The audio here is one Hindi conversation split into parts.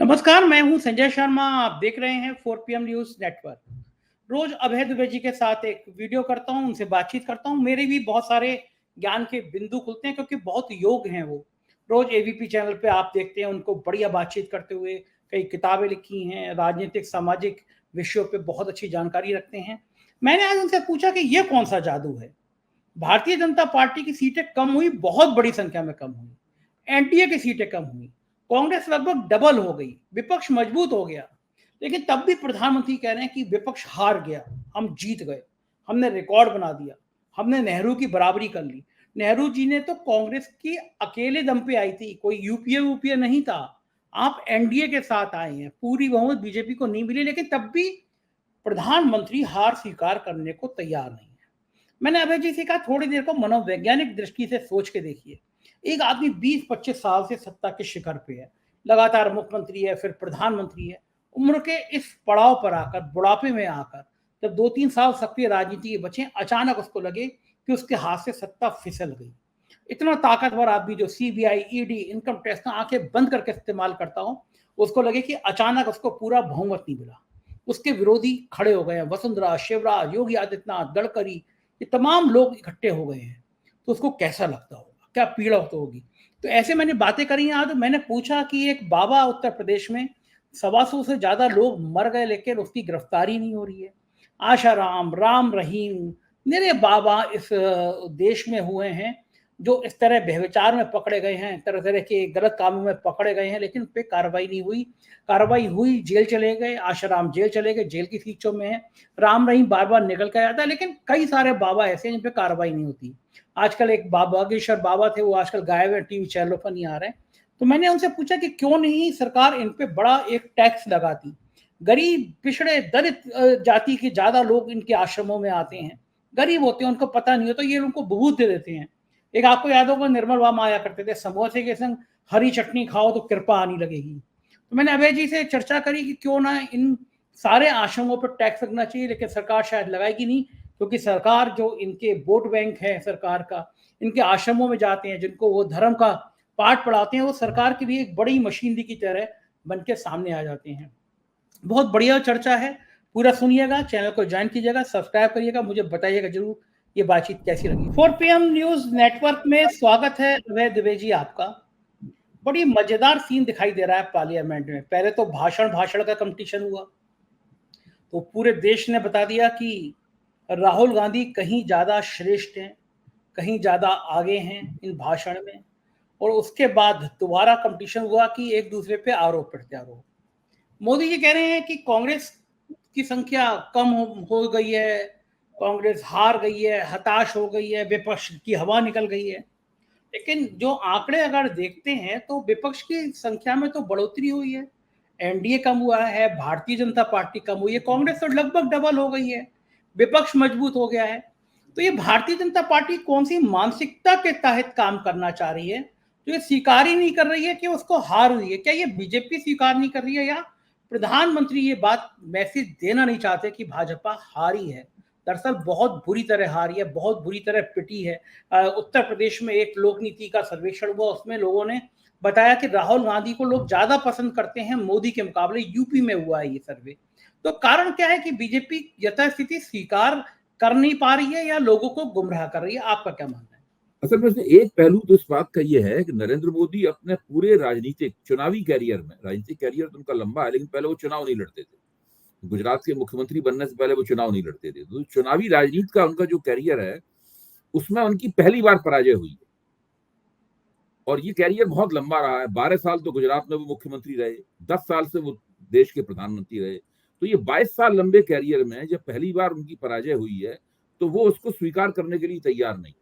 नमस्कार, मैं हूं संजय शर्मा। आप देख रहे हैं 4 PM न्यूज नेटवर्क। रोज अभय दुबे जी के साथ एक वीडियो करता हूं, उनसे बातचीत करता हूं। मेरे भी बहुत सारे ज्ञान के बिंदु खुलते हैं क्योंकि बहुत योग हैं वो। रोज एबीपी चैनल पे आप देखते हैं उनको बढ़िया बातचीत करते हुए। कई किताबें लिखी हैं, राजनीतिक सामाजिक विषयों पे बहुत अच्छी जानकारी रखते हैं। मैंने आज उनसे पूछा कि ये कौन सा जादू है। भारतीय जनता पार्टी की सीटें कम हुई, बहुत बड़ी संख्या में कम हुई। एनडीए की सीटें कम हुई, कांग्रेस लगभग डबल हो गई, विपक्ष मजबूत हो गया। लेकिन तब भी प्रधानमंत्री कह रहे हैं कि विपक्ष हार गया, हम जीत गए, हमने रिकॉर्ड बना दिया, हमने नेहरू की बराबरी कर ली। नेहरू जी ने तो कांग्रेस की अकेले दम पे आई थी, कोई यूपीए नहीं था। आप एनडीए के साथ आए हैं, पूरी बहुमत बीजेपी को नहीं मिली, लेकिन तब भी प्रधानमंत्री हार स्वीकार करने को तैयार नहीं। मैंने अभय जी से कहा थोड़ी देर को मनोवैज्ञानिक दृष्टि से सोच के देखिए। एक आदमी 20-25 साल से सत्ता के शिखर पे है, लगातार मुख्यमंत्री है, फिर प्रधानमंत्री है। उम्र के इस पड़ाव पर आकर, बुढ़ापे में आकर, जब 2-3 साल सक्रिय राजनीति के बचे, अचानक उसको लगे कि उसके हाथ से सत्ता फिसल गई। इतना ताकतवर आदमी जो सीबीआई, ईडी, इनकम टैक्स का आंखें बंद करके इस्तेमाल करता हो, उसको लगे कि अचानक उसको पूरा बहुमत नहीं मिला। उसके विरोधी खड़े हो गए हैं, वसुंधरा, शिवराज, योगी आदित्यनाथ, गडकरी, ये तमाम लोग इकट्ठे हो गए हैं। तो उसको कैसा लगता होगा, क्या पीड़ा तो होगी। तो ऐसे मैंने बातें करी हैं। आज मैंने पूछा कि एक बाबा उत्तर प्रदेश में 125 से ज्यादा लोग मर गए, लेकिन उसकी गिरफ्तारी नहीं हो रही है। आशाराम, राम रहीम, मेरे बाबा इस देश में हुए हैं जो इस तरह व्यभिचार में पकड़े गए हैं, तरह तरह के गलत कामों में पकड़े गए हैं, लेकिन उन पर कार्रवाई नहीं हुई। कार्रवाई हुई, जेल चले गए। आशाराम जेल चले गए, जेल की सीटों में है। राम रहीम बार बार निकल के आता है, लेकिन कई सारे बाबा ऐसे हैं जिन पे कार्रवाई नहीं होती। आजकल एक बागेश्वर बाबा थे, वो आजकल गायब है, टीवी चैनलों पर नहीं आ रहे हैं। तो मैंने उनसे पूछा कि क्यों नहीं सरकार इन पे बड़ा एक टैक्स लगाती। गरीब, पिछड़े, दलित जाति के ज्यादा लोग इनके आश्रमों में आते हैं। गरीब होते हैं, उनको पता नहीं होता, ये उनको बहुत दे देते हैं। एक आपको याद होगा, निर्मल वाम आया करते थे, समोसे के संग हरी चटनी खाओ तो कृपा आनी लगेगी। तो मैंने अभय जी से चर्चा करी कि क्यों ना इन सारे आश्रमों पर टैक्स लगना चाहिए, लेकिन सरकार शायद लगाएगी नहीं, क्योंकि सरकार जो इनके वोट बैंक है सरकार का, इनके आश्रमों में जाते हैं, जिनको वो धर्म का पाठ पढ़ाते हैं, वो सरकार के लिए एक बड़ी मशीनरी की तरह बन के सामने आ जाते हैं। बहुत बढ़िया चर्चा है, पूरा सुनिएगा, चैनल को ज्वाइन कीजिएगा, सब्सक्राइब करिएगा, मुझे बताइएगा जरूर ये बातचीत कैसी लगी। 4 PM न्यूज नेटवर्क में स्वागत है अभय दुबे जी आपका। बड़ी मजेदार सीन दिखाई दे रहा है पार्लियामेंट में। पहले तो भाषण भाषण का कंपटीशन हुआ, तो पूरे देश ने बता दिया कि राहुल गांधी कहीं ज्यादा श्रेष्ठ हैं, कहीं ज्यादा आगे हैं इन भाषण में। और उसके बाद दोबारा कंपटीशन हुआ कि एक दूसरे पे आरोप प्रत्यारोप। मोदी जी कह रहे हैं कि कांग्रेस की संख्या कम हो गई है, कांग्रेस हार गई है, हताश हो गई है, विपक्ष की हवा निकल गई है। लेकिन जो आंकड़े अगर देखते हैं तो विपक्ष की संख्या में तो बढ़ोतरी हुई है। एनडीए कम हुआ है, भारतीय जनता पार्टी कम हुई है, कांग्रेस तो लगभग डबल हो गई है, विपक्ष मजबूत हो गया है। तो ये भारतीय जनता पार्टी कौन सी मानसिकता के तहत काम करना चाह रही है, जो ये स्वीकार ही नहीं कर रही है कि उसको हार हुई है। क्या ये बीजेपी स्वीकार नहीं कर रही है, या प्रधानमंत्री ये बात मैसेज देना नहीं चाहते कि भाजपा हारी है? दरअसल बहुत बुरी तरह हारी है, बहुत बुरी तरह पिटी है। उत्तर प्रदेश में एक लोक नीति का सर्वेक्षण हुआ, उसमें लोगों ने बताया कि राहुल गांधी को लोग ज्यादा पसंद करते हैं मोदी के मुकाबले। यूपी में हुआ है ये सर्वे। तो कारण क्या है कि बीजेपी यथास्थिति स्वीकार कर नहीं पा रही है या लोगों को गुमराह कर रही है? आपका क्या मानना है? असल में इसमें एक पहलू तो इस बात का ये है कि नरेंद्र मोदी अपने पूरे राजनीतिक चुनावी कैरियर में, राजनीतिक कैरियर तो उनका लंबा है, लेकिन पहले वो चुनाव नहीं लड़ते थे। गुजरात के मुख्यमंत्री बनने से पहले वो चुनाव नहीं लड़ते थे। तो चुनावी राजनीति का उनका जो कैरियर है, उसमें उनकी पहली बार पराजय हुई है। और ये कैरियर बहुत लंबा रहा है। 12 साल तो गुजरात में वो मुख्यमंत्री रहे, 10 साल से वो देश के प्रधानमंत्री रहे। तो ये 22 साल लंबे कैरियर में जब पहली बार उनकी पराजय हुई है, तो वो उसको स्वीकार करने के लिए तैयार नहीं।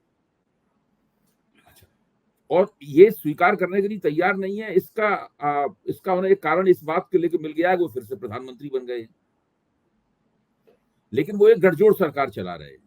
और ये स्वीकार करने के लिए तैयार नहीं है, इसका उन्हें एक कारण इस बात के लेकर मिल गया है कि वो फिर से प्रधानमंत्री बन गए। लेकिन वो एक गठजोड़ सरकार चला रहे हैं।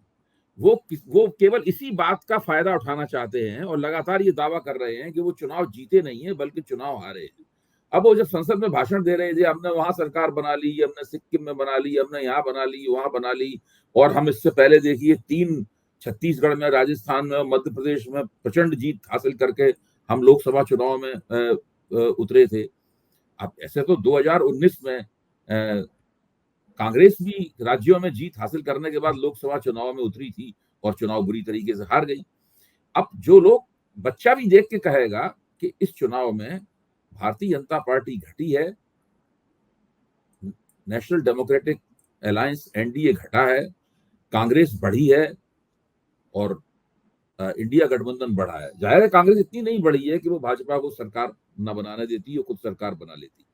वो केवल इसी बात का फायदा उठाना चाहते हैं और लगातार ये दावा कर रहे हैं कि वो चुनाव जीते नहीं है बल्कि चुनाव हारे हैं। अब वो जब संसद में भाषण दे रहे थे, हमने वहां सरकार बना ली, हमने सिक्किम में बना ली, हमने यहाँ बना ली, वहां बना ली, और हम इससे पहले देखिए 3 छत्तीसगढ़ में, राजस्थान में, मध्य प्रदेश में प्रचंड जीत हासिल करके हम लोकसभा चुनाव में उतरे थे। अब ऐसे तो 2019 में कांग्रेस भी राज्यों में जीत हासिल करने के बाद लोकसभा चुनाव में उतरी थी और चुनाव बुरी तरीके से हार गई। अब जो लोग, बच्चा भी देख के कहेगा कि इस चुनाव में भारतीय जनता पार्टी घटी है, नेशनल डेमोक्रेटिक अलायंस एनडीए घटा है, कांग्रेस बढ़ी है और इंडिया गठबंधन बढ़ा है। जाहिर है कांग्रेस इतनी नहीं बढ़ी है कि वो भाजपा को सरकार न बनाने देती, वो खुद सरकार बना लेती।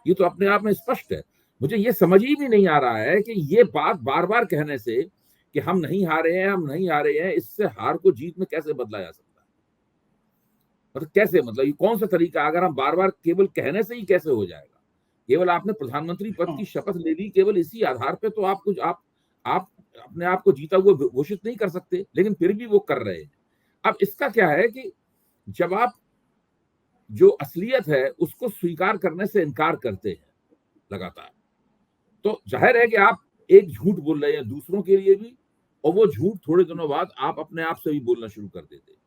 ये तो अपने आप में स्पष्ट है। मुझे ये समझ ही भी नहीं आ रहा है कि ये बात बार बार कहने से कि हम नहीं हारे हैं, हम नहीं हारे हैं, इससे हार को जीत में कैसे बदला जा सकता है? मतलब कैसे, मतलब ये कौन सा तरीका? अगर हम बार बार केवल कहने से ही कैसे हो जाएगा? केवल आपने प्रधानमंत्री पद की शपथ ले ली, केवल इसी आधार पे तो आप अपने आप को जीता हुआ घोषित नहीं कर सकते, लेकिन फिर भी वो कर रहे हैं। अब इसका क्या है कि जब आप जो असलियत है उसको स्वीकार करने से इनकार करते हैं लगातार, तो जाहिर है कि आप एक झूठ बोल रहे हैं दूसरों के लिए भी, और वो झूठ थोड़े दिनों बाद आप अपने आप से भी बोलना शुरू कर देते हैं।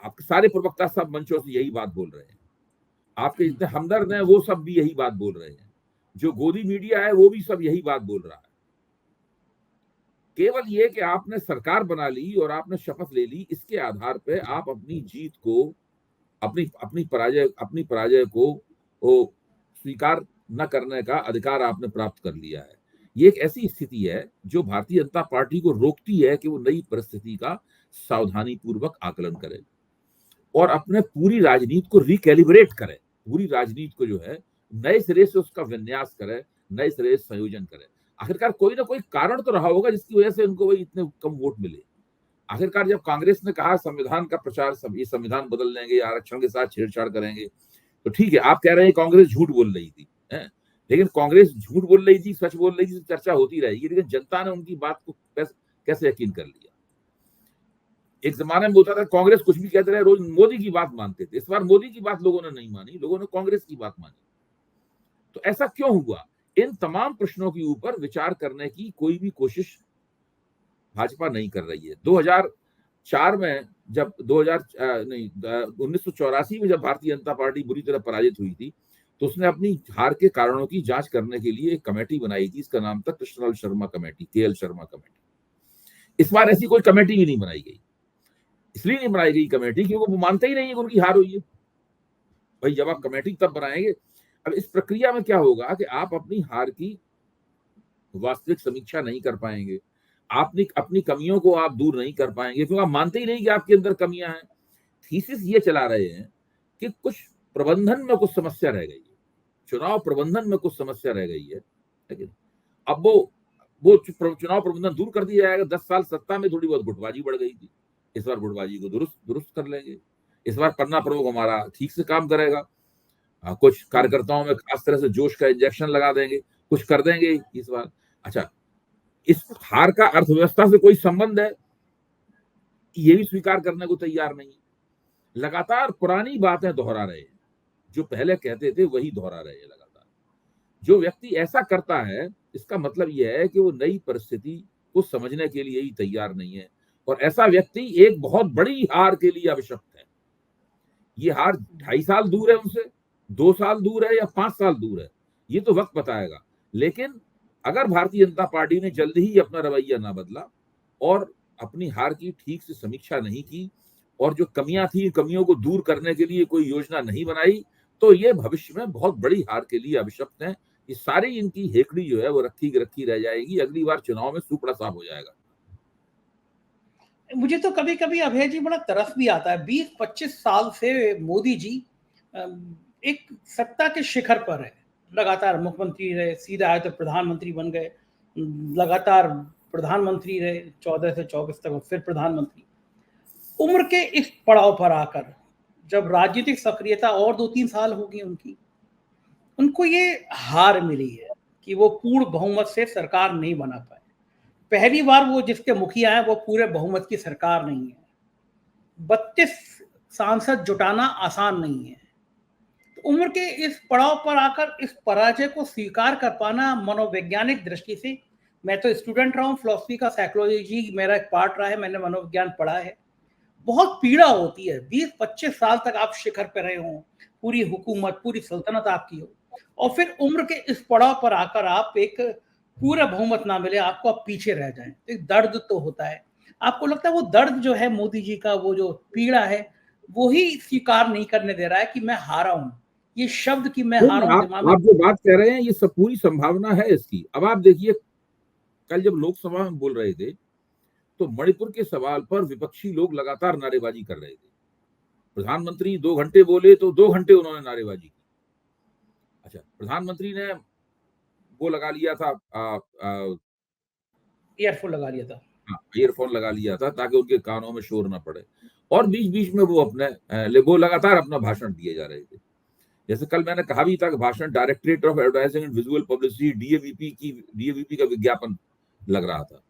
आपके सारे प्रवक्ता सब मंचों से यही बात बोल रहे हैं, आपके जितने हमदर्द हैं वो सब भी यही बात बोल रहे हैं, जो गोदी मीडिया है वो भी सब यही बात बोल रहा है। केवल ये कि आपने सरकार बना ली और आपने शपथ ले ली, इसके आधार पे आप अपनी जीत को, अपनी पराजय को स्वीकार न करने का अधिकार आपने प्राप्त कर लिया है। ये एक ऐसी स्थिति है जो भारतीय जनता पार्टी को रोकती है कि वो नई परिस्थिति का सावधानी पूर्वक आकलन करे और अपने पूरी राजनीति को रिकैलिब्रेट करे, पूरी राजनीति को जो है नए सिरे से उसका विन्यास करे, नए सिरे से संयोजन करे। आखिरकार कोई ना कोई कारण तो रहा होगा जिसकी वजह से उनको वही इतने कम वोट मिले। आखिरकार जब कांग्रेस ने कहा संविधान का प्रचार, सब ये संविधान बदल देंगे, आरक्षण के साथ छेड़छाड़ करेंगे, तो ठीक है, आप कह रहे हैं कांग्रेस झूठ बोल रही थी, है? लेकिन कांग्रेस झूठ बोल रही थी, सच बोल रही थी, चर्चा होती रहेगी, लेकिन जनता ने उनकी बात को कैसे यकीन कर लिया? एक जमाने में होता था कांग्रेस कुछ भी कहते रहे, रोज मोदी की बात मानते थे। इस बार मोदी की बात लोगों ने नहीं मानी, लोगों ने कांग्रेस की बात मानी। तो ऐसा क्यों हुआ? इन तमाम प्रश्नों के ऊपर विचार करने की कोई भी कोशिश भाजपा नहीं कर रही है। 2004 में जब 1984 में जब भारतीय जनता पार्टी बुरी तरह पराजित हुई थी, तो उसने अपनी हार के कारणों की जांच करने के लिए एक कमेटी बनाई थी। इसका नाम था Krishnalal Sharma committee, KL Sharma committee. इस बार ऐसी कोई कमेटी भी नहीं बनाई गई। इसलिए नहीं बनाई गई कमेटी क्योंकि वो मानते ही नहीं है कि उनकी हार हुई है। भाई जब आप कमेटी तब बनाएंगे। अब इस प्रक्रिया में क्या होगा कि आप अपनी हार की वास्तविक समीक्षा नहीं कर पाएंगे, आपने अपनी कमियों को आप दूर नहीं कर पाएंगे क्योंकि आप मानते ही नहीं कि आपके अंदर कमियां हैं। थीसिस ये चला रहे हैं कि कुछ प्रबंधन में कुछ समस्या रह गई है, चुनाव प्रबंधन में कुछ समस्या रह गई है, लेकिन अब वो चुनाव प्रबंधन दूर कर दिया जाएगा। 10 साल सत्ता में थोड़ी बहुत गुटबाजी बढ़ गई थी, इस बार गुटबाजी को दुरुस्त कर लेंगे। इस बार पन्ना प्रयोग हमारा ठीक से काम करेगा। कुछ कार्यकर्ताओं में खास तरह से जोश का इंजेक्शन लगा देंगे, कुछ कर देंगे इस बार। अच्छा, इस हार का अर्थव्यवस्था से कोई संबंध है, ये भी स्वीकार करने को तैयार नहीं। लगातार पुरानी बातें दोहरा रहे हैं, जो पहले कहते थे वही दोहरा रहे हैं लगातार। जो व्यक्ति ऐसा करता है इसका मतलब यह है कि वो नई परिस्थिति को समझने के लिए ही तैयार नहीं है, और ऐसा व्यक्ति एक बहुत बड़ी हार के लिए अभिशप्त है। ये हार 2.5 साल दूर है उनसे, 2 साल दूर है या 5 साल दूर है, ये तो वक्त बताएगा। लेकिन अगर भारतीय जनता पार्टी ने जल्दी ही अपना रवैया ना बदला और अपनी हार की ठीक से समीक्षा नहीं की और जो कमियां थी, कमियों को दूर करने के लिए कोई योजना नहीं बनाई, तो ये भविष्य में बहुत बड़ी हार के लिए अभिशप्त हैं। ये सारी इनकी हेकड़ी जो है वो रखी की रखी रह जाएगी, अगली बार चुनाव में सुपड़ा साफ हो जाएगा। मुझे तो कभी कभी अभय जी बड़ा तरस भी आता है। 20-25 साल से मोदी जी एक सत्ता के शिखर पर है, लगातार मुख्यमंत्री रहे, सीधा आए तो प्रधानमंत्री बन गए, लगातार प्रधानमंत्री रहे 14 से 24 तक, फिर प्रधानमंत्री। उम्र के इस पड़ाव पर आकर जब राजनीतिक सक्रियता और 2-3 साल होगी उनकी, उनको ये हार मिली है कि वो पूर्ण बहुमत से सरकार नहीं बना पाए। पहली बार वो जिसके मुखिया हैं वो पूरे बहुमत की सरकार नहीं है। 32 सांसद जुटाना आसान नहीं है। तो उम्र के इस पड़ाव पर आकर इस पराजय को स्वीकार कर पाना मनोवैज्ञानिक दृष्टि से, मैं तो स्टूडेंट रहा हूँ फिलॉसफी का, साइकोलॉजी मेरा एक पार्ट रहा है, मैंने मनोविज्ञान पढ़ा है, बहुत पीड़ा होती है। 20-25 साल तक आप शिखर पे रहे हो, पूरी हुकूमत, पूरी सल्तनत आपकी हो, और फिर उम्र के इस पड़ाव पर आकर आप एक पूरा बहुमत ना मिले, आपको आप पीछे रह जाएं, तो एक दर्द तो होता है। आपको लगता है वो दर्द जो है मोदी जी का, वो जो पीड़ा है, वो ही स्वीकार नहीं करने दे रहा है कि मैं हारा हूं। ये शब्द कि मैं हारा नहीं, हूं दिमाग में। आप जो बात कह रहे हैं ये सब पूरी संभावना है इसकी। अब आप देखिए, कल जब लोकसभा में बोल रहे थे तो मणिपुर के सवाल पर विपक्षी लोग लगातार नारेबाजी कर रहे थे। प्रधानमंत्री 2 घंटे बोले तो 2 घंटे उन्होंने नारेबाजी की। अच्छा, प्रधानमंत्री ने वो लगा लिया था, ईयरफोन लगा लिया था। ईयरफोन लगा लिया था ताकि उनके कानों में शोर ना पड़े, और बीच बीच में वो वो लगातार अपना भाषण दिए जा रहे थे। जैसे कल मैंने कहा भी था कि भाषण directorate of advertising and visual publicity DAVP का विज्ञापन लग रहा था।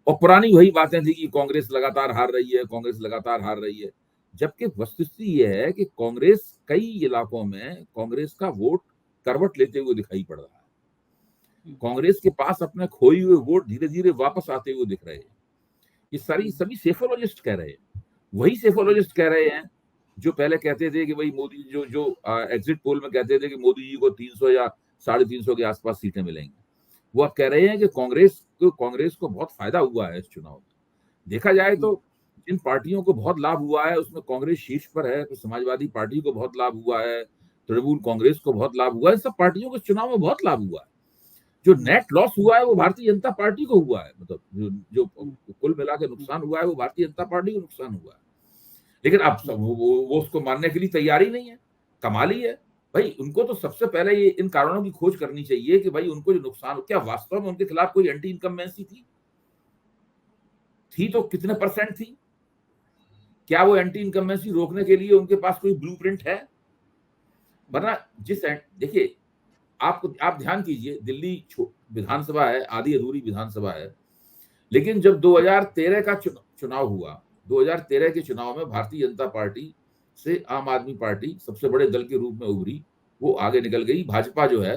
और पुरानी वही बातें थी कि कांग्रेस लगातार हार रही है, कांग्रेस लगातार हार रही है, जबकि वस्तुस्थिति यह है कि कांग्रेस कई इलाकों में कांग्रेस का वोट करवट लेते हुए दिखाई पड़ रहा है। कांग्रेस के पास अपने खोए हुए वोट धीरे धीरे वापस आते हुए दिख रहे हैं। ये सभी सेफोलॉजिस्ट कह रहे हैं, वही सेफोलॉजिस्ट कह रहे हैं जो पहले कहते थे कि भाई मोदी जो एग्जिट पोल में कहते थे कि मोदी जी को 300 या 350 के आसपास सीटें मिलेंगी, वो अब कह रहे हैं कि कांग्रेस को बहुत फायदा हुआ है इस चुनाव में। देखा जाए तो जिन पार्टियों को बहुत लाभ हुआ है उसमें कांग्रेस शीर्ष पर है, तो समाजवादी पार्टी को बहुत लाभ हुआ है, तृणमूल कांग्रेस को बहुत लाभ हुआ है, सब पार्टियों को चुनाव में बहुत लाभ हुआ है। जो नेट लॉस हुआ है वो भारतीय जनता पार्टी को हुआ है, मतलब जो कुल मिला के नुकसान हुआ है वो भारतीय जनता पार्टी को नुकसान हुआ है। लेकिन अब वो उसको मानने के लिए तैयार ही नहीं है। कमाल ही है भाई, उनको तो सबसे पहले ये इन कारणों की खोज करनी चाहिए कि भाई उनको जो नुकसान, क्या वास्तव में उनके खिलाफ कोई एंटी इनकम्बेंसी थी तो कितने परसेंट थी? क्या वो एंटी इनकम्बेंसी रोकने के लिए उनके पास कोई ब्लूप्रिंट है? वरना देखिए, आप ध्यान कीजिए, दिल्ली विधानसभा है, आधी अधूरी विधानसभा है, लेकिन जब 2013 का चुनाव हुआ, 2013 के चुनाव में भारतीय जनता पार्टी से आम आदमी पार्टी सबसे बड़े दल के रूप में उभरी, वो आगे निकल गई। भाजपा जो है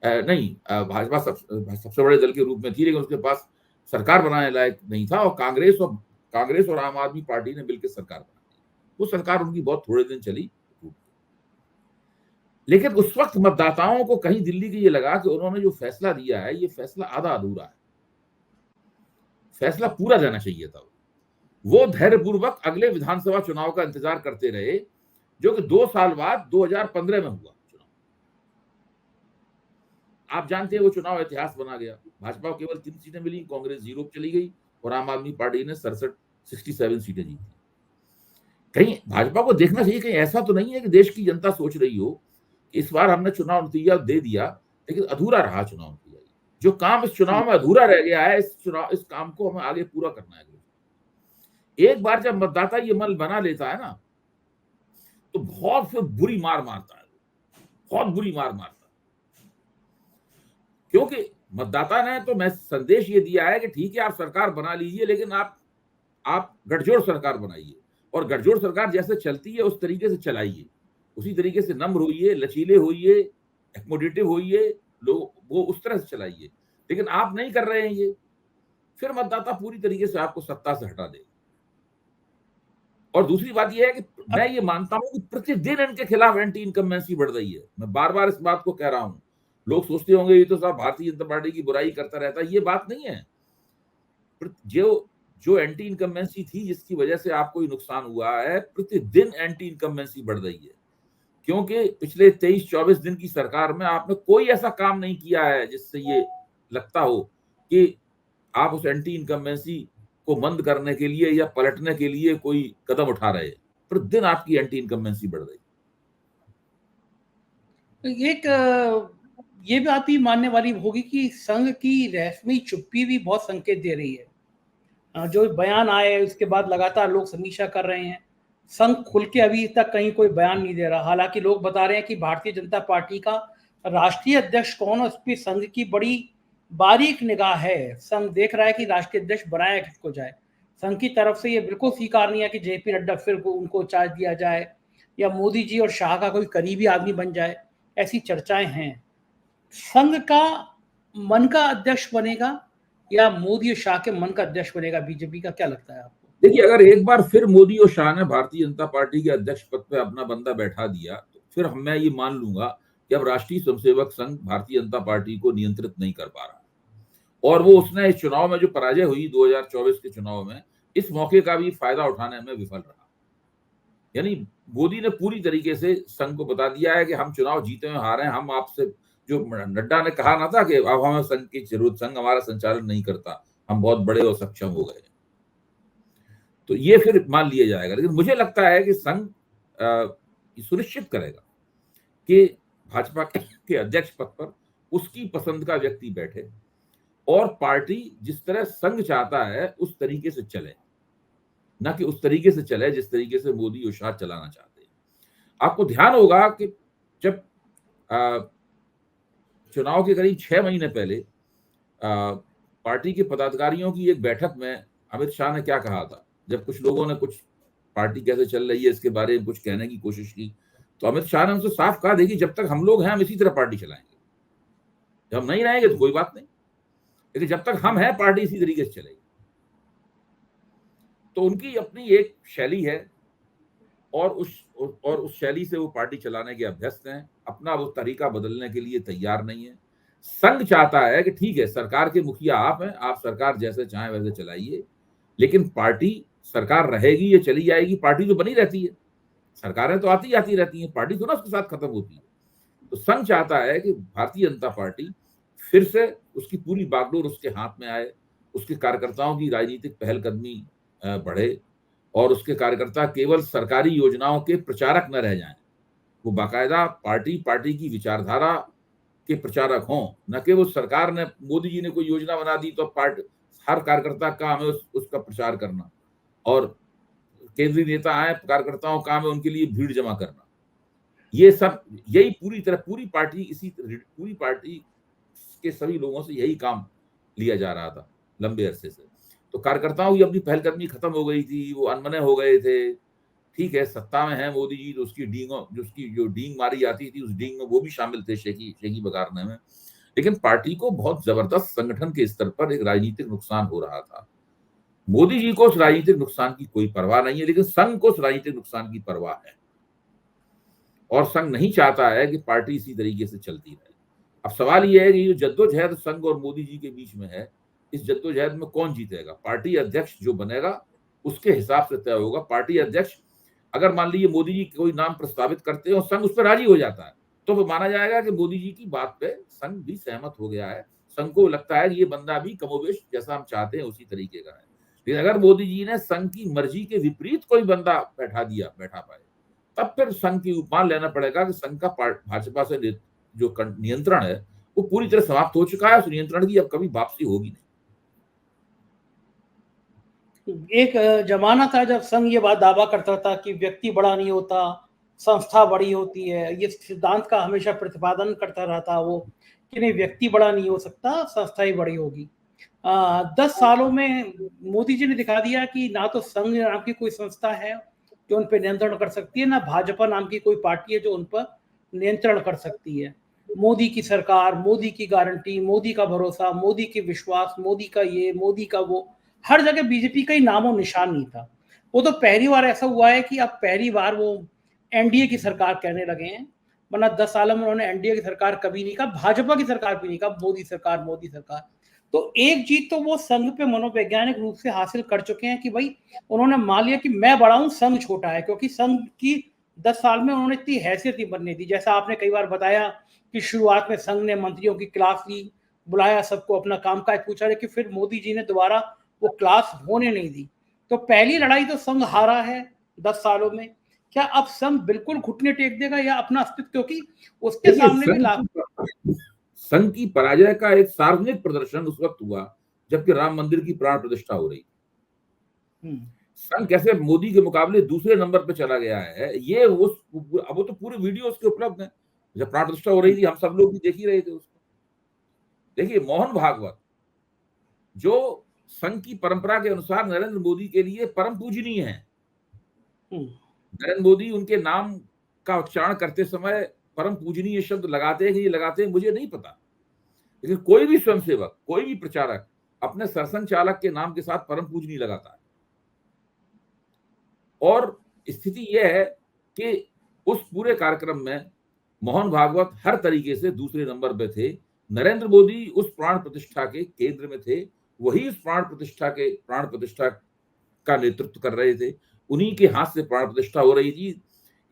भाजपा सबसे बड़े दल के रूप में थी, लेकिन उसके पास सरकार बनाने लायक नहीं था, और कांग्रेस और आम आदमी पार्टी ने मिलकर सरकार बनाई। वो सरकार उनकी बहुत थोड़े दिन चली, लेकिन उस वक्त मतदाताओं को कहीं दिल्ली की ये लगा कि उन्होंने जो फैसला दिया है ये फैसला आधा अधूरा है, फैसला पूरा देना चाहिए था। वो धैर्यपूर्वक अगले विधानसभा चुनाव का इंतजार करते रहे, जो कि 2 साल बाद 2015 में हुआ चुनाव। आप जानते हैं वो चुनाव इतिहास बना गया। भाजपा को केवल 3 सीटें मिली, कांग्रेस 0 चली गई, और आम आदमी पार्टी ने 67 सीटें जीती। कहीं भाजपा को देखना चाहिए, कहीं ऐसा तो नहीं है कि देश की जनता सोच रही हो इस बार हमने चुनाव नतीजा दे दिया लेकिन अधूरा रहा चुनाव नतीजा। जो काम इस चुनाव में अधूरा रह गया है, इस काम को हमें आगे पूरा करना है। एक बार जब मतदाता ये मन बना लेता है ना, तो बहुत फिर बुरी मार मारता है, बहुत बुरी मार मारता है। क्योंकि मतदाता ने तो मैं संदेश ये दिया है कि ठीक है आप सरकार बना लीजिए, लेकिन आप गठजोड़ सरकार बनाइए, और गठजोड़ सरकार जैसे चलती है उस तरीके से चलाइए, उसी तरीके से नम्र होइए, लचीले होइए, एक्मोडेटिव होइए, लोग वो उस तरह से चलाइए। लेकिन आप नहीं कर रहे हैं ये, फिर मतदाता पूरी तरीके से आपको सत्ता से हटा देगा। और दूसरी बात यह है कि मैं ये मानता हूं कि प्रतिदिन इनके खिलाफ एंटी इनकम्बेंसी बढ़ रही है। मैं बार बार इस बात को कह रहा हूं। लोग सोचते होंगे ये तो साहब भारतीय जनता पार्टी की बुराई करता रहता है, ये बात नहीं है। जो एंटी इनकम्बेंसी थी जिसकी वजह से आपको नुकसान हुआ है, प्रतिदिन एंटी इनकम्बेंसी बढ़ रही है, क्योंकि पिछले 23-24 दिन की सरकार में आपने कोई ऐसा काम नहीं किया है जिससे ये लगता हो कि आप उस एंटी इनकम्बेंसी को बंद करने के लिए या पलटने के लिए कोई कदम उठा रहे हैं। प्रतिदिन आपकी एंटी इनकम्बेंसी बढ़ रही। ये बात भी मानने वाली होगी कि संघ की रस्मी चुप्पी भी बहुत संकेत दे रही है। जो बयान आए उसके बाद लगातार लोग समीक्षा कर रहे हैं। संघ खुल के अभी तक कहीं कोई बयान नहीं दे रहा। हालांकि लोग बता रहे हैं कि भारतीय जनता पार्टी का राष्ट्रीय अध्यक्ष कौन है उस पर संघ की बड़ी बारीक निगाह है। संघ देख रहा है कि राष्ट्रीय अध्यक्ष बनाया किसको जाए। संघ की तरफ से ये बिल्कुल स्वीकार नहीं है कि जेपी नड्डा फिर उनको चार्ज दिया जाए या मोदी जी और शाह का कोई करीबी आदमी बन जाए, ऐसी चर्चाएं हैं। संघ का मन का अध्यक्ष बनेगा या मोदी और शाह के मन का अध्यक्ष बनेगा बीजेपी का, क्या लगता है आपको? देखिए, अगर एक बार फिर मोदी और शाह ने भारतीय जनता पार्टी के अध्यक्ष पद पे अपना बंदा बैठा दिया, तो फिर मैं ये मान लूंगा कि अब राष्ट्रीय स्वयंसेवक संघ भारतीय जनता पार्टी को नियंत्रित नहीं कर पा रहा, और वो उसने इस चुनाव में जो पराजय हुई 2024 के चुनाव में, इस मौके का भी फायदा उठाने में विफल रहा। यानी मोदी ने पूरी तरीके से संघ को बता दिया है कि हम चुनाव जीते हुए हारे हैं, हम आपसे, जो नड्डा ने कहा ना था कि अब हमें संघ की जरूरत, संघ हमारा संचालन नहीं करता, हम बहुत बड़े और सक्षम हो गए, तो ये फिर मान लिया जाएगा। लेकिन मुझे लगता है कि संघ सुनिश्चित करेगा कि भाजपा के अध्यक्ष पद पर उसकी पसंद का व्यक्ति बैठे और पार्टी जिस तरह संघ चाहता है उस तरीके से चले, ना कि उस तरीके से चले जिस तरीके से मोदी और शाह चलाना चाहते हैं। आपको ध्यान होगा कि जब चुनाव के करीब 6 महीने पहले पार्टी के पदाधिकारियों की एक बैठक में अमित शाह ने क्या कहा था, जब कुछ लोगों ने कुछ पार्टी कैसे चल रही है इसके बारे में कुछ कहने की कोशिश की, तो अमित शाह ने उनसे साफ कहा, देखिए जब तक हम लोग हैं हम इसी तरह पार्टी चलाएंगे, जब हम नहीं रहेंगे तो कोई बात नहीं, लेकिन जब तक हम हैं पार्टी इसी तरीके से चलेगी। तो उनकी अपनी एक शैली है और उस शैली से वो पार्टी चलाने के अभ्यस्त हैं, अपना वो तरीका बदलने के लिए तैयार नहीं है। संघ चाहता है कि ठीक है, सरकार के मुखिया आप हैं, आप सरकार जैसे चाहें वैसे चलाइए, लेकिन पार्टी, सरकार रहेगी या चली जाएगी, पार्टी तो बनी रहती है, सरकारें तो आती आती रहती हैं, पार्टी तो ना उसके साथ खत्म होती है। तो संघ चाहता है कि भारतीय जनता पार्टी फिर से उसकी पूरी बागडोर उसके हाथ में आए, उसके कार्यकर्ताओं की राजनीतिक पहलकदमी बढ़े और उसके कार्यकर्ता केवल सरकारी योजनाओं के प्रचारक न रह जाएं, वो बाकायदा पार्टी की विचारधारा के प्रचारक हों, न कि वो सरकार ने, मोदी जी ने कोई योजना बना दी तो पार्टी, हर कार्यकर्ता का काम है उसका प्रचार करना, और केंद्रीय नेता आए, कार्यकर्ताओं का काम है उनके लिए भीड़ जमा करना। ये सब, यही पूरी पार्टी के सभी लोगों से यही काम लिया जा रहा था लंबे अरसे से। तो कार्यकर्ताओं की अपनी पहलकदमी खत्म हो गई थी, वो अनमने हो गए थे। ठीक है, सत्ता में है मोदी जी, तो उसकी जो डींग मारी जाती थी, उस डींग में वो भी शामिल थे, शेखी बगारने में। लेकिन पार्टी को बहुत जबरदस्त संगठन के स्तर पर एक राजनीतिक नुकसान हो रहा था। मोदी जी को उस राजनीतिक नुकसान की कोई परवाह नहीं है, लेकिन संघ को उस राजनीतिक नुकसान की परवाह है, और संघ नहीं चाहता है कि पार्टी इसी तरीके से चलती रहे। अब सवाल यह है कि जो जद्दोजहद संघ और मोदी जी के बीच में है, इस जद्दोजहद में कौन जीतेगा? पार्टी अध्यक्ष जो बनेगा उसके हिसाब से तय होगा। पार्टी अध्यक्ष, अगर मान लीजिए मोदी जी कोई नाम प्रस्तावित करते हैं और संघ उस पर राजी हो जाता है, तो वो माना जाएगा कि मोदी जी की बात पे संघ भी सहमत हो गया है, संघ को लगता है कि ये बंदा भी कमोबेश जैसा हम चाहते हैं उसी तरीके का है। लेकिन अगर मोदी जी ने संघ की मर्जी के विपरीत कोई बंदा बैठा पाए, तब फिर संघ की उपमान लेना पड़ेगा कि संघ का भाजपा से जो नियंत्रण है वो पूरी तरह समाप्त हो चुका है, उस नियंत्रण की अब कभी वापसी होगी नहीं। एक जमाना था जब संघ ये बात दावा करता था कि व्यक्ति बड़ा नहीं होता, संस्था बड़ी होती है। ये सिद्धांत का हमेशा प्रतिपादन करता रहा था वो, कि नहीं, व्यक्ति बड़ा नहीं हो सकता, संस्था ही बड़ी होगी। 10 सालों में मोदी जी ने दिखा दिया कि ना तो संघ नाम की कोई संस्था है जो उन पर नियंत्रण कर सकती है, ना भाजपा नाम की कोई पार्टी है जो उन पर नियंत्रण कर सकती है। मोदी की सरकार, मोदी की गारंटी, मोदी का भरोसा, मोदी के विश्वास, मोदी का ये, मोदी का वो, हर जगह बीजेपी का ही नामो निशान नहीं था। वो तो पहली बार ऐसा हुआ है कि अब पहली बार वो एनडीए की सरकार कहने लगे हैं, वरना 10 सालों में उन्होंने एनडीए की सरकार कभी नहीं कहा, भाजपा की सरकार भी नहीं कहा, मोदी सरकार, मोदी सरकार। तो एक जीत तो वो संघ पे मनोवैज्ञानिक रूप से हासिल कर चुके हैं कि भाई उन्होंने मान लिया कि मैं बड़ा हूं, संघ छोटा है, क्योंकि संघ की 10 साल में उन्होंने इतनी हैसियत नहीं बनने दी। जैसा आपने कई बार बताया कि शुरुआत में संघ ने मंत्रियों की क्लास ली, बुलाया सबको, अपना कामकाज पूछा, लेकिन फिर मोदी जी ने दोबारा वो क्लास होने नहीं दी। तो पहली लड़ाई तो संघ हारा है 10 सालों में। क्या अब संघ बिल्कुल घुटने टेक देगा या अपना अस्तित्व, क्योंकि उसके सामने भी संघ की पराजय का एक सार्वजनिक प्रदर्शन उस वक्त हुआ जबकि राम मंदिर की प्राण प्रतिष्ठा हो रही थी। संघ कैसे मोदी के मुकाबले दूसरे नंबर पे चला गया है, ये अब वो तो पूरे वीडियो उसके उपलब्ध हैं। जब प्राण प्रतिष्ठा हो रही थी हम सब लोग भी देख ही रहे थे उसको। देखिए, मोहन भागवत जो संघ की परंपरा के अनुसार नरेंद्र मोदी के लिए परम पूजनीय है, नरेंद्र मोदी उनके नाम का उच्चारण करते समय परम पूजनीय शब्द लगाते हैं कि ये लगाते हैं मुझे नहीं पता, लेकिन कोई भी स्वयंसेवक, कोई भी प्रचारक अपने सरसंघ चालक के नाम के साथ परम पूजनीय लगाता है। और स्थिति यह है कि उस पूरे कार्यक्रम में मोहन भागवत हर तरीके से दूसरे नंबर पे थे। नरेंद्र मोदी उस प्राण प्रतिष्ठा के केंद्र में थे, वही उस प्राण प्रतिष्ठा का नेतृत्व कर रहे थे, उन्हीं के हाथ से प्राण प्रतिष्ठा हो रही थी।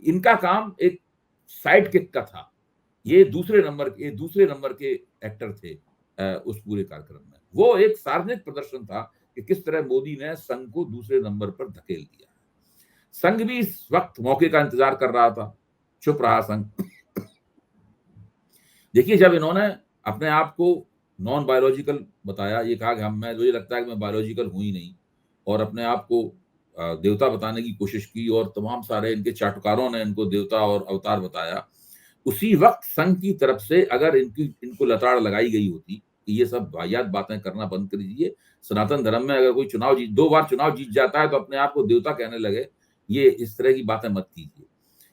इनका काम एक साइड किक का था। ये दूसरे नंबर के एक्टर थे उस पूरे कार्यक्रम में। वो एक सार्वजनिक प्रदर्शन था कि किस तरह मोदी ने संघ को दूसरे नंबर पर धकेल दिया। संघ भी इस वक्त मौके का इंतजार कर रहा था, चुप रहा संघ। देखिए, जब इन्होंने अपने आप को नॉन बायोलॉजिकल बताया, ये कहा कि मुझे लगता है कि मैं बायोलॉजिकल हूं ही नहीं, और अपने आप को देवता बताने की कोशिश की, और तमाम सारे इनके चाटुकारों ने इनको देवता और अवतार बताया। उसी वक्त संघ की तरफ से अगर इनको लताड़ लगाई गई होती कि ये सब वाहियात बातें करना बंद कर दीजिए, सनातन धर्म में अगर कोई 2 बार चुनाव जीत जाता है तो अपने आप को देवता कहने लगे, ये इस तरह की बातें मत कीजिए।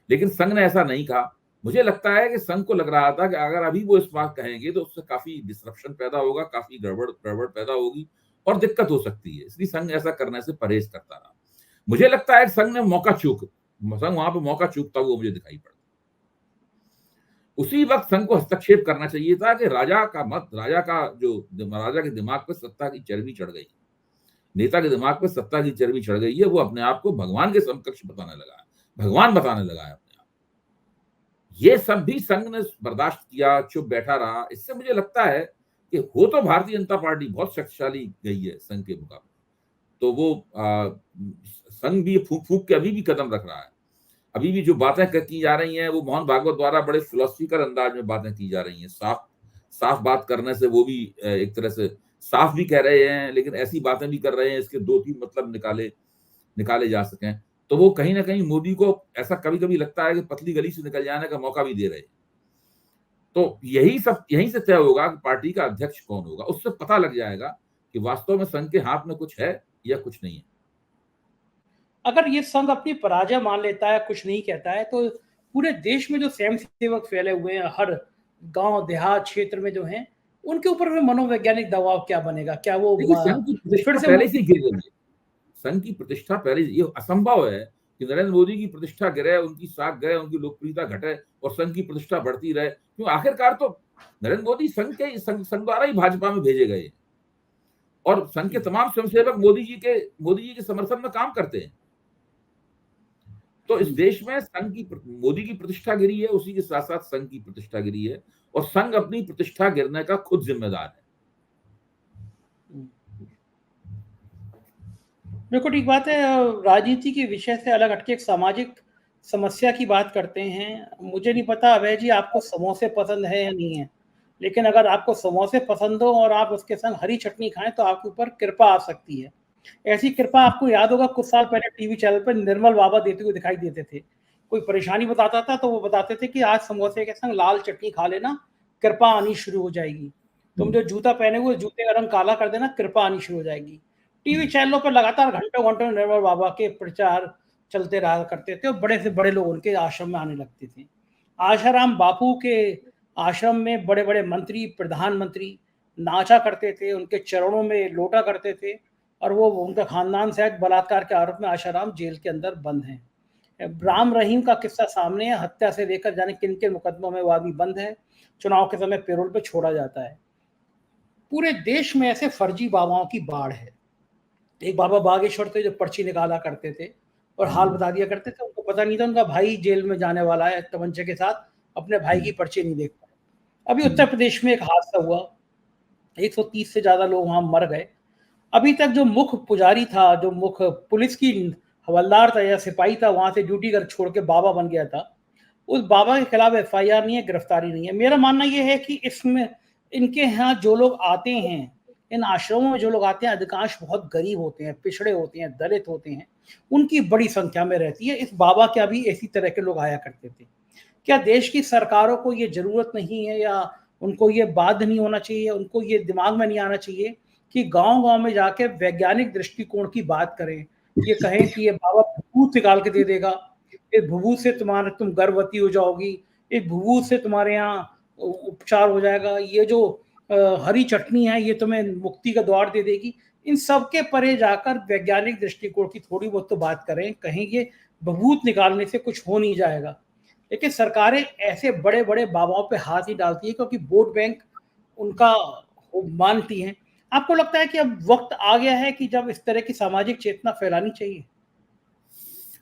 लेकिन संघ ने ऐसा नहीं कहा। मुझे लगता है कि संघ को लग रहा था कि अगर अभी वो इस बात कहेंगे तो उससे काफी डिसरप्शन पैदा होगा, काफी गड़बड़ पैदा होगी और दिक्कत हो सकती है, इसलिए संघ ऐसा करने से परहेज करता रहा। मुझे लगता है संघ वहां पर मौका चूकता हुआ मुझे दिखाई पड़ा। उसी वक्त संघ को हस्तक्षेप करना चाहिए था कि राजा के दिमाग पर सत्ता की चर्बी चढ़ गई, नेता के दिमाग पर सत्ता की चर्बी चढ़ गई है, वो अपने आप को भगवान के समकक्ष भगवान बताने लगा है अपने आप। ये सब भी संघ ने बर्दाश्त किया, चुप बैठा रहा। इससे मुझे लगता है कि हो तो भारतीय जनता पार्टी बहुत शक्तिशाली गई है संघ के मुकाबले, तो वो संघ भी फूक के अभी भी कदम रख रहा है। अभी भी जो बातें की जा रही हैं वो मोहन भागवत द्वारा बड़े फिलोसफिकल अंदाज में बातें की जा रही हैं। साफ बात करने से वो भी एक तरह से साफ भी कह रहे हैं, लेकिन ऐसी बातें भी कर रहे हैं इसके 2-3 मतलब निकाले जा सकें। तो वो कहीं ना कहीं मोदी को ऐसा कभी कभी लगता है कि पतली गली से निकल जाने का मौका भी दे रहे हैं। तो यहीं से तय होगा कि पार्टी का अध्यक्ष कौन होगा। उससे पता लग जाएगा कि वास्तव में संघ के हाथ में कुछ है या कुछ नहीं है। अगर ये संघ अपनी पराजय मान लेता है, कुछ नहीं कहता है, तो पूरे देश में जो स्वयंसेवक फैले हुए हैं, हर गांव देहात क्षेत्र में जो हैं, उनके ऊपर में मनोवैज्ञानिक दबाव क्या बनेगा? क्या वो संघ की फिर प्रतिष्ठा से पहले से गिर गई है। संघ की प्रतिष्ठा पहले, ये असंभव है कि नरेंद्र मोदी की प्रतिष्ठा गिरे, उनकी साख गिरे, उनकी लोकप्रियता घटे और संघ की प्रतिष्ठा बढ़ती रहे। क्यों? आखिरकार तो नरेंद्र मोदी संघ द्वारा ही भाजपा में भेजे गए और संघ के तमाम स्वयंसेवक मोदी जी के समर्थन में काम करते हैं। तो इस देश में मोदी की प्रतिष्ठा गिरी है, उसी के साथ साथ संघ की प्रतिष्ठा गिरी है, और संघ अपनी प्रतिष्ठा गिरने का खुद जिम्मेदार है। बिल्कुल ठीक बात है। राजनीति के विषय से अलग हटके एक सामाजिक समस्या की बात करते हैं। मुझे नहीं पता अभय जी आपको समोसे पसंद है या नहीं है, लेकिन अगर आपको समोसे पसंद हो और आप उसके संग हरी चटनी खाएं तो आपके ऊपर कृपा आ सकती है। ऐसी कृपा आपको याद होगा कुछ साल पहले टीवी चैनल पर निर्मल बाबा देते हुए दिखाई देते थे। कोई परेशानी बताता था तो वो बताते थे कि आज समोसे के संग लाल चटनी खा लेना, कृपा आनी शुरू हो जाएगी। तुम जो जूता पहने हुए जूते का रंग काला कर देना, कृपा आनी शुरू हो जाएगी। टीवी चैनलों पर लगातार घंटों घंटों निर्मल बाबा के प्रचार चलते रहा करते थे और बड़े से बड़े लोग उनके आश्रम में आने लगते थे। आशाराम बापू के आश्रम में बड़े बड़े मंत्री, प्रधानमंत्री नाचा करते थे, उनके चरणों में लोटा करते थे, और वो उनका खानदान सहित बलात्कार के आरोप में आशाराम जेल के अंदर बंद हैं। राम रहीम का किस्सा सामने है, हत्या से लेकर जाने किन किन मुकदमों में वो आदमी बंद है, चुनाव के समय पेरोल पे छोड़ा जाता है। पूरे देश में ऐसे फर्जी बाबाओं की बाढ़ है। एक बाबा बागेश्वर थे जो पर्ची निकाला करते थे और हाल बता दिया करते थे, उनको पता नहीं था उनका भाई जेल में जाने वाला है तमंचे के साथ, अपने भाई की पर्ची नहीं देख पाए। अभी उत्तर प्रदेश में एक हादसा हुआ, 130 से ज्यादा लोग वहां मर गए। अभी तक जो मुख्य पुजारी था, जो मुख्य पुलिस की हवलदार था या सिपाही था, वहां से ड्यूटी कर छोड़ के बाबा बन गया था, उस बाबा के खिलाफ एफआईआर नहीं है, गिरफ्तारी नहीं है। मेरा मानना यह है कि इसमें इनके यहाँ जो लोग आते हैं, इन आश्रमों में जो लोग आते हैं, अधिकांश बहुत गरीब होते हैं, पिछड़े होते हैं, दलित होते हैं, उनकी बड़ी संख्या में रहती है। इस बाबा क्या भी इसी तरह के लोग आया करते थे। क्या देश की सरकारों को ये जरूरत नहीं है या उनको ये बाध्य नहीं होना चाहिए, उनको ये दिमाग में नहीं आना चाहिए कि गांव-गांव में जाके वैज्ञानिक दृष्टिकोण की बात करें, ये कहें कि ये बाबा भूत निकाल के दे देगा, इस भभूत से तुम गर्भवती हो जाओगी, इस भभूत से तुम्हारे यहाँ उपचार हो जाएगा, ये जो हरी चटनी है ये तुम्हें मुक्ति का द्वार दे देगी। इन सबके परे जाकर वैज्ञानिक दृष्टिकोण की थोड़ी बहुत तो बात करें, कहीं ये बबूत निकालने से कुछ हो नहीं जाएगा। लेकिन सरकारें ऐसे बड़े बड़े बाबाओं पे हाथ ही डालती है क्योंकि वोट बैंक उनका मानती हैं। आपको लगता है कि अब वक्त आ गया है कि जब इस तरह की सामाजिक चेतना फैलानी चाहिए?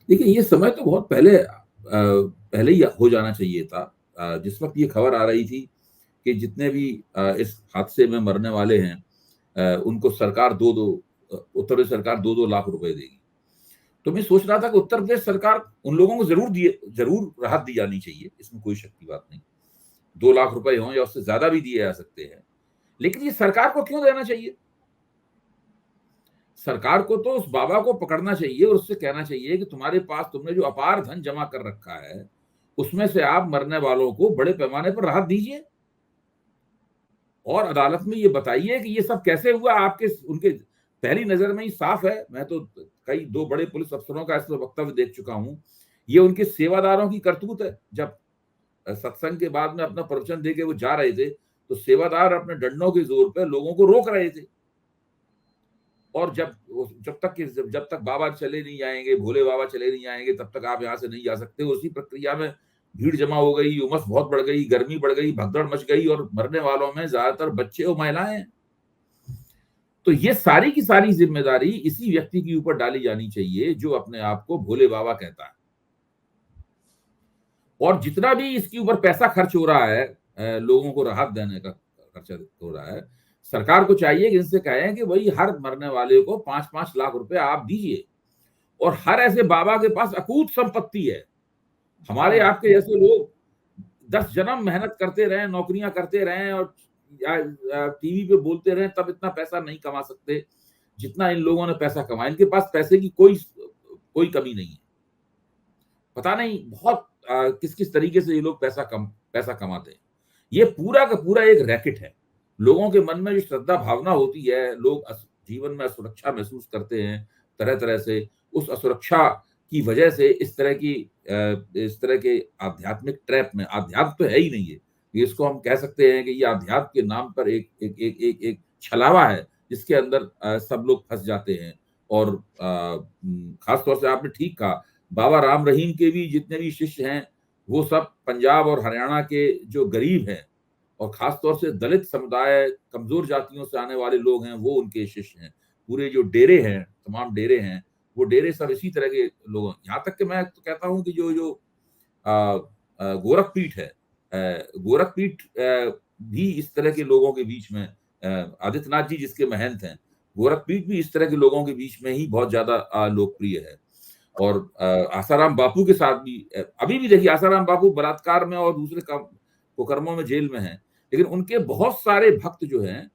देखिए, ये समय तो बहुत पहले ही हो जाना चाहिए था। जिस वक्त ये खबर आ रही थी कि जितने भी इस हादसे में मरने वाले हैं, उनको सरकार उत्तर प्रदेश सरकार 2-2 लाख रुपए देगी। तो मैं सोच रहा था कि उत्तर प्रदेश सरकार उन लोगों को जरूर राहत दी जानी चाहिए, इसमें कोई शक की बात नहीं। 2 लाख रुपए हों या उससे ज्यादा भी दिए जा सकते हैं, लेकिन ये सरकार को क्यों देना चाहिए? सरकार को तो उस बाबा को पकड़ना चाहिए और उससे कहना चाहिए कि तुम्हारे पास तुमने जो अपार धन जमा कर रखा है, उसमें से आप मरने वालों को बड़े पैमाने पर राहत दीजिए और अदालत में ये बताइए कि ये सब कैसे हुआ। उनके पहली नजर में ही साफ है। मैं तो कई 2 बड़े पुलिस अफसरों का ऐसा वक्तव्य देख चुका हूं। ये उनके सेवादारों की करतूत है। जब सत्संग के बाद में अपना प्रवचन देके वो जा रहे थे, तो सेवादार अपने डंडों के जोर पे लोगों को रोक रहे थे। और जब तक बाबा चले नहीं जाएंगे, भोले बाबा चले नहीं जाएंगे, तब तक आप यहाँ से नहीं जा सकते। उसी प्रक्रिया में भीड़ जमा हो गई, उमस बहुत बढ़ गई, गर्मी बढ़ गई, भगदड़ मच गई और मरने वालों में ज्यादातर बच्चे और महिलाएं हैं। तो ये सारी की सारी जिम्मेदारी इसी व्यक्ति के ऊपर डाली जानी चाहिए जो अपने आप को भोले बाबा कहता है। और जितना भी इसके ऊपर पैसा खर्च हो रहा है, लोगों को राहत देने का खर्चा हो रहा है, सरकार को चाहिए कि इनसे कहें कि भाई हर मरने वाले को 5-5 लाख रुपए आप दीजिए। और हर ऐसे बाबा के पास अकूत संपत्ति है। हमारे आपके जैसे लोग 10 जन्म मेहनत करते रहे, नौकरियां करते रहे और टीवी पे बोलते रहे, तब इतना पैसा नहीं कमा सकते जितना इन लोगों ने पैसा कमाया। इनके पास पैसे की कोई कमी नहीं है। पता नहीं बहुत किस किस तरीके से ये लोग पैसा कमाते हैं। ये पूरा का पूरा एक रैकेट है। लोगों के मन में जो श्रद्धा भावना होती है, लोग जीवन में असुरक्षा महसूस करते हैं तरह तरह से, उस असुरक्षा की वजह से इस तरह के आध्यात्मिक ट्रैप में, अध्यात्म तो है ही नहीं है, इसको हम कह सकते हैं कि ये अध्यात्म के नाम पर एक छलावा है जिसके अंदर सब लोग फंस जाते हैं। और खासतौर से आपने ठीक कहा, बाबा राम रहीम के भी जितने भी शिष्य हैं वो सब पंजाब और हरियाणा के जो गरीब हैं और खासतौर से दलित समुदाय, कमजोर जातियों से आने वाले लोग हैं, वो उनके शिष्य हैं। पूरे जो डेरे हैं, तमाम डेरे हैं, वो डेरे सब इसी तरह के लोग हैं। यहाँ तक कि मैं तो कहता हूँ कि जो गोरखपीठ है, गोरखपीठ भी इस तरह के लोगों के बीच में, आदित्यनाथ जी जिसके महंत हैं, गोरखपीठ भी इस तरह के लोगों के बीच में ही बहुत ज्यादा लोकप्रिय है। और आसाराम बापू के साथ भी अभी भी देखिए, आसाराम बापू बलात्कार में और दूसरे कुकर्मों में जेल में हैं, लेकिन उनके बहुत सारे भक्त जो हैं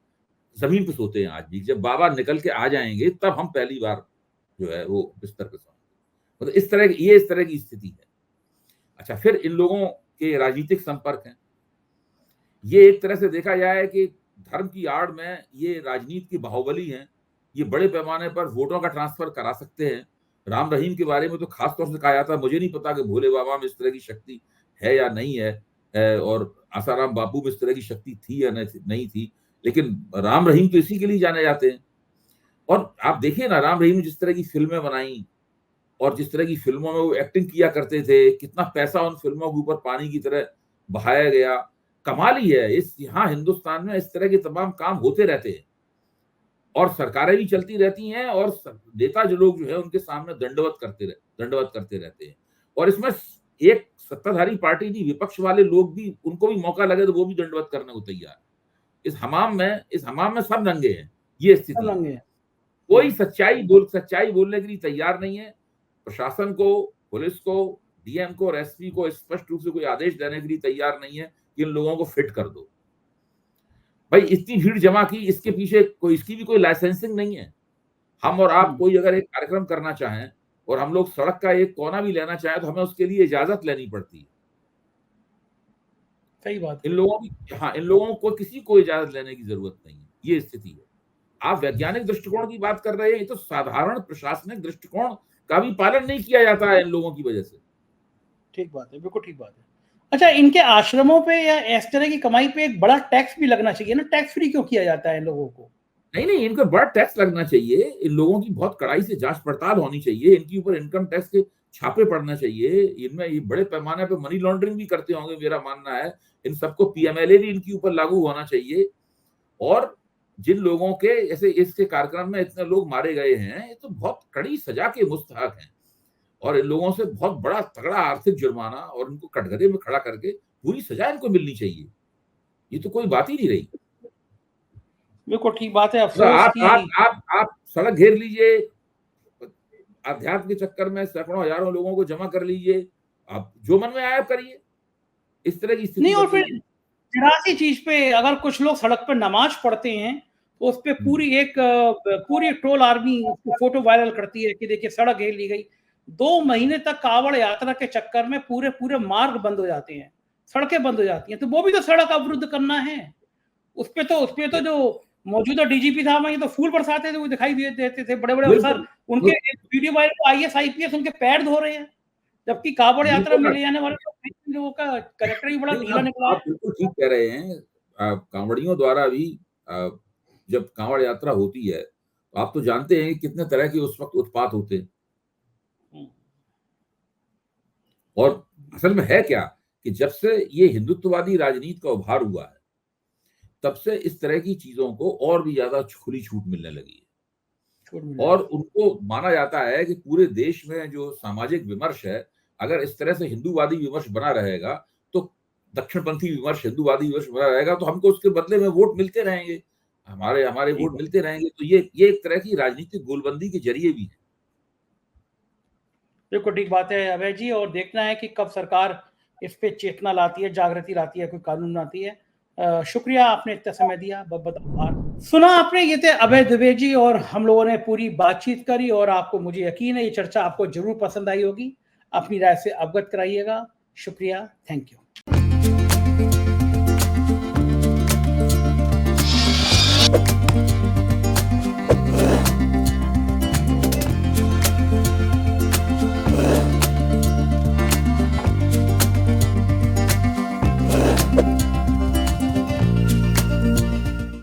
जमीन पे सोते हैं आज भी। जब बाबा निकल के आ जाएंगे तब हम पहली बार जो है वो बिस्तर पे सोएंगे। मतलब इस तरह की स्थिति है। अच्छा, फिर इन लोगों के राजनीतिक संपर्क हैं। ये एक तरह से देखा जाए कि धर्म की आड़ में ये राजनीति की बाहुबली हैं। ये बड़े पैमाने पर वोटों का ट्रांसफर करा सकते हैं। राम रहीम के बारे में तो खास तौर से कहा जाता है, मुझे नहीं पता कि भोले बाबा में इस तरह की शक्ति है या नहीं है, और आसाराम बापू में इस तरह की शक्ति थी या नहीं थी, लेकिन राम रहीम तो इसी के लिए जाने जाते हैं। और आप देखिए ना, राम रहीम ने जिस तरह की फिल्में बनाई और जिस तरह की फिल्मों में वो एक्टिंग किया करते थे, कितना पैसा उन फिल्मों के ऊपर पानी की तरह बहाया गया। कमाल ही है। यहाँ हिंदुस्तान में इस तरह के तमाम काम होते रहते हैं और सरकारें भी चलती रहती हैं और नेता जो लोग जो है उनके सामने दंडवत करते रहते हैं। और इसमें एक सत्ताधारी पार्टी नहीं, विपक्ष वाले लोग भी, उनको भी मौका लगे तो वो भी दंडवत करने को तैयार है। इस हमाम में सब नंगे हैं। ये स्थिति है। कोई सच्चाई बोलने के लिए तैयार नहीं है। प्रशासन को, पुलिस को, डीएम को और एसपी को स्पष्ट रूप से कोई आदेश देने के लिए तैयार नहीं है कि इन लोगों को फिट कर दो। भाई इतनी भीड़ जमा की, इसके पीछे इसकी भी कोई लाइसेंसिंग नहीं है। हम और आप कोई अगर एक कार्यक्रम करना चाहें और हम लोग सड़क का एक कोना भी लेना चाहें तो हमें उसके लिए इजाजत लेनी पड़ती है। सही बात। इन लोगों को किसी को इजाजत लेने की जरूरत नहीं है। ये स्थिति है। आप वैज्ञानिक दृष्टिकोण की बात कर रहे हैं, ये तो साधारण प्रशासनिक दृष्टिकोण का भी पालन नहीं किया जाता है इन लोगों की वजह से। ठीक बात है, बिल्कुल ठीक बात है। अच्छा, इनके आश्रमों पे या इस तरह की कमाई पे एक बड़ा टैक्स भी लगना चाहिए ना। टैक्स फ्री क्यों किया जाता है इन लोगों को? नहीं, इनको बड़ा टैक्स लगना चाहिए, इन लोगों की बहुत कड़ाई से जांच पड़ताल होनी चाहिए, इनके ऊपर इनकम टैक्स के छापे पड़ना चाहिए, इनमें ये बड़े पैमाने पे मनी लॉन्ड्रिंग भी करते होंगे, मेरा मानना है। इन सबको पीएमएलए भी इनके ऊपर लागू होना चाहिए। और जिन लोगों के ऐसे इसके कार्यक्रम में इतने लोग मारे गए हैं, ये तो बहुत कड़ी सजा के मुस्तहक हैं, और इन लोगों से बहुत बड़ा तगड़ा आर्थिक जुर्माना और इनको कटघरे में खड़ा करके पूरी सजा इनको मिलनी चाहिए। ये तो कोई बात ही नहीं रही। बिल्कुल ठीक बात है। तो अफसोस की आप सड़क घेर लीजिए, अध्यात्म के चक्कर में सैकड़ों हजारों लोगों को जमा कर लीजिए, आप जो मन में आए आप करिए, इस तरह की स्थिति नहीं, और बन फिर गई है। जरा सी चीज पे अगर कुछ लोग सड़क पर नमाज पढ़ते हैं तो उस पे पूरी ट्रोल आर्मी फोटो वायरल करती है कि देखिए सड़क घेर ली गई। 2 महीने तक कांवड़ यात्रा के चक्कर में पूरे मार्ग बंद हो जाते हैं, सड़कें बंद हो जाती हैं, तो वो भी तो सड़क अवरुद्ध करना है। उस पे तो जो मौजूदा डीजीपी साहब हैं, ये तो फूल बरसाते थे, वो दिखाई देते थे, बड़े-बड़े अफसर, उनके वीडियो वायरल, आईएएस आईपीएस उनके पैर धो रहे हैं, जबकि कांवड़ यात्रा में ले जाने वाले लोगों का कैरेक्टर भी बड़ा ढीला निकला है। आप बिल्कुल ठीक कह रहे हैं। कांवड़ियों द्वारा भी जब कांवड़ यात्रा होती है, तो आप तो जानते हैं कि कितने तरह के उस वक्त उत्पात होते हैं। और असल में है क्या कि जब से ये हिंदुत्ववादी राजनीति का उभार हुआ है, तब से इस तरह की चीजों को और भी ज्यादा खुली छूट मिलने लगी है। और उनको माना जाता है कि पूरे देश में जो सामाजिक विमर्श है, अगर इस तरह से हिंदूवादी विमर्श बना रहेगा, तो दक्षिणपंथी विमर्श, हिंदूवादी विमर्श बना रहेगा, तो हमको उसके बदले में वोट मिलते रहेंगे, हमारे वोट मिलते रहेंगे। तो ये एक तरह की राजनीतिक गोलबंदी के जरिए भी है। बिल्कुल ठीक बात है अभय जी, और देखना है कि कब सरकार इस पे चेतना लाती है, जागृति लाती है, कोई कानून लाती है। शुक्रिया, आपने इतना समय दिया, बहुत आभार। सुना आपने, ये थे अभय दुबे जी, और हम लोगों ने पूरी बातचीत करी, और आपको, मुझे यकीन है, ये चर्चा आपको जरूर पसंद आई होगी। अपनी राय से अवगत कराइएगा। शुक्रिया, थैंक यू।